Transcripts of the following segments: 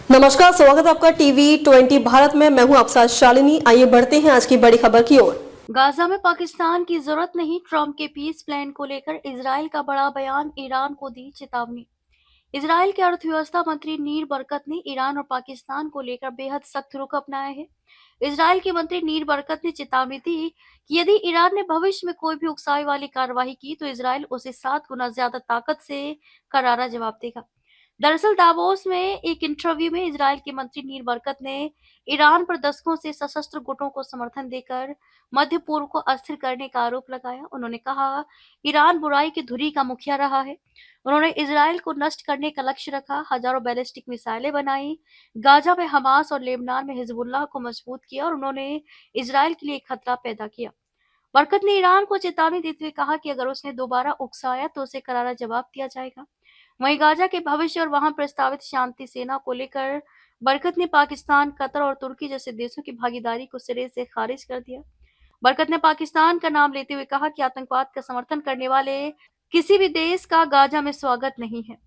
नमस्कार, स्वागत है आपका टीवी20 भारत में। मैं हूं आपके साथ शालिनी। आइए बढ़ते हैं आज की बड़ी खबर की ओर। गाजा में पाकिस्तान की जरूरत नहीं, ट्रंप के पीस प्लान को लेकर इजराइल का बड़ा बयान, ईरान को दी चेतावनी। इजराइल के अर्थव्यवस्था मंत्री नीर बरकत ने ईरान और पाकिस्तान को लेकर बेहद सख्त रुख अपनाया है। इजराइल के मंत्री नीर बरकत ने चेतावनी दी कि यदि ईरान ने भविष्य में कोई भी उकसावे वाली कार्रवाई की तो इजराइल उसे 7 गुना ज्यादा ताकत से करारा जवाब देगा। दरअसल दावोस में एक इंटरव्यू में इजराइल के मंत्री नीर बरकत ने ईरान पर दशकों से सशस्त्र गुटों को समर्थन देकर मध्य पूर्व को अस्थिर करने का आरोप लगाया। उन्होंने कहा, ईरान बुराई की धुरी का मुखिया रहा है। उन्होंने इजराइल को नष्ट करने का लक्ष्य रखा, हजारों बैलिस्टिक मिसाइलें बनाई, गाजा में हमास और लेबनान में हिजबुल्लाह को मजबूत किया और उन्होंने इजराइल के लिए एक खतरा पैदा किया। बरकत ने ईरान को चेतावनी देते हुए कहा कि अगर उसने दोबारा उकसाया तो उसे करारा जवाब दिया जाएगा। वहीं गाजा के भविष्य और वहां प्रस्तावित शांति सेना को लेकर बरकत ने पाकिस्तान, कतर और तुर्की जैसे देशों की भागीदारी को सिरे से खारिज कर दिया। बरकत ने पाकिस्तान का नाम लेते हुए कहा कि आतंकवाद का समर्थन करने वाले किसी भी देश का गाजा में स्वागत नहीं है।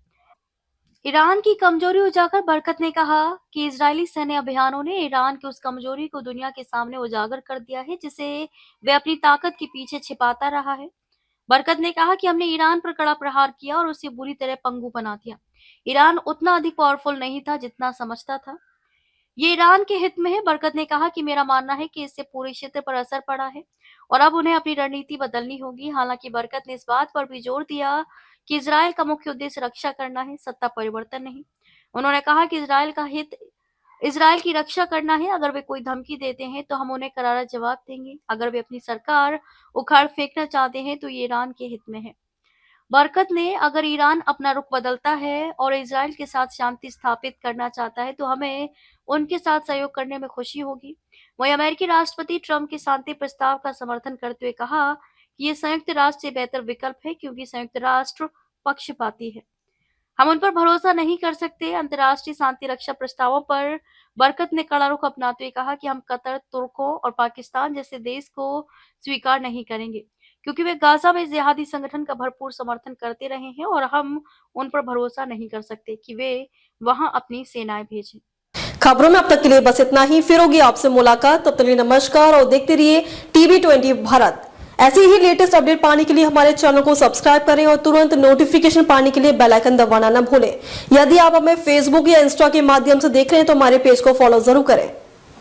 ईरान की कमजोरी उजागर बरकत ने कहा कि इजरायली सैन्य अभियानों ने ईरान की उस कमजोरी को दुनिया के सामने उजागर कर दिया है जिसे वे अपनी ताकत के पीछे छिपाता रहा है। बरकत ने कहा कि हमने ईरान पर कड़ा प्रहार किया और उसे बुरी तरह पंगु बना दिया। ईरान उतना अधिक पावरफुल नहीं था जितना समझता था। ये ईरान के हित में है। बरकत ने कहा कि मेरा मानना है कि इससे पूरे क्षेत्र पर असर पड़ा है और अब उन्हें अपनी रणनीति बदलनी होगी। हालांकि बरकत ने इस बात पर भी जोर दिया कि इजराइल का मुख्य उद्देश्य रक्षा करना है, सत्ता परिवर्तन नहीं। उन्होंने कहा कि इजराइल का हित इजराइल की रक्षा करना है। अगर वे कोई धमकी देते हैं तो हम उन्हें करारा जवाब देंगे। अगर वे अपनी सरकार उखाड़ फेंकना चाहते हैं तो ये ईरान के हित में है। बरकत ने अगर ईरान अपना रुख बदलता है और इजराइल के साथ शांति स्थापित करना चाहता है तो हमें उनके साथ सहयोग करने में खुशी होगी। वहीं अमेरिकी राष्ट्रपति ट्रंप के शांति प्रस्ताव का समर्थन करते हुए कहा कि ये संयुक्त राष्ट्र से बेहतर विकल्प है क्योंकि संयुक्त राष्ट्र पक्षपाती है। हम उन पर भरोसा नहीं कर सकते। अंतर्राष्ट्रीय शांति रक्षा प्रस्तावों पर बरकत ने कड़ा रुख अपनाते हुए कहा कि हम कतर, तुर्कों और पाकिस्तान जैसे देश को स्वीकार नहीं करेंगे क्योंकि वे गाजा में जिहादी संगठन का भरपूर समर्थन करते रहे हैं और हम उन पर भरोसा नहीं कर सकते कि वे वहां अपनी सेनाएं भेजें। खबरों में अब तक के लिए बस इतना ही। फिर होगी आपसे मुलाकात, तब तक के लिए नमस्कार और देखते रहिए टीवी20 भारत। ऐसे ही लेटेस्ट अपडेट पाने के लिए हमारे चैनल को सब्सक्राइब करें और तुरंत नोटिफिकेशन पाने के लिए बेल आइकन दबाना न भूलें। यदि आप हमें फेसबुक या इंस्टा के माध्यम से देख रहे हैं तो हमारे पेज को फॉलो जरूर करें।